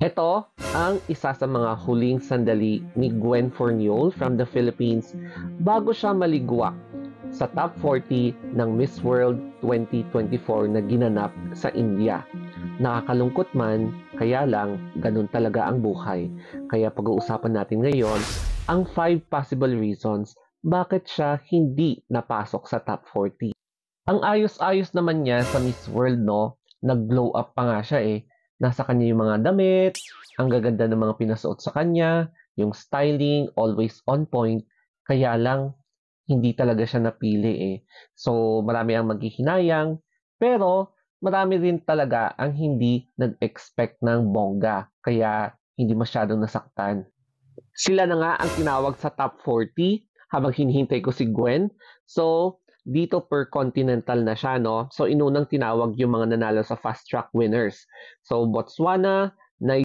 Ito ang isa sa mga huling sandali ni Gwen Forniol from the Philippines bago siya maligwak sa top 40 ng Miss World 2024 na ginanap sa India. Nakakalungkot man, kaya lang ganun talaga ang buhay. Kaya pag-uusapan natin ngayon ang 5 possible reasons bakit siya hindi napasok sa top 40. Ang ayos-ayos naman niya sa Miss World 'no, nag-glow up pa nga siya, eh. Nasa kanya yung mga damit, ang gaganda ng mga pinasuot sa kanya, yung styling always on point, kaya lang hindi talaga siya napili, eh. So, marami ang maghihinayang, pero marami rin talaga ang hindi nag-expect ng bongga, kaya hindi masyadong nasaktan. Sila na nga ang tinawag sa top 40 habang hinihintay ko si Gwen. So, dito per continental na siya, no? So, inunang tinawag yung mga nanalo sa fast track winners. So, Botswana,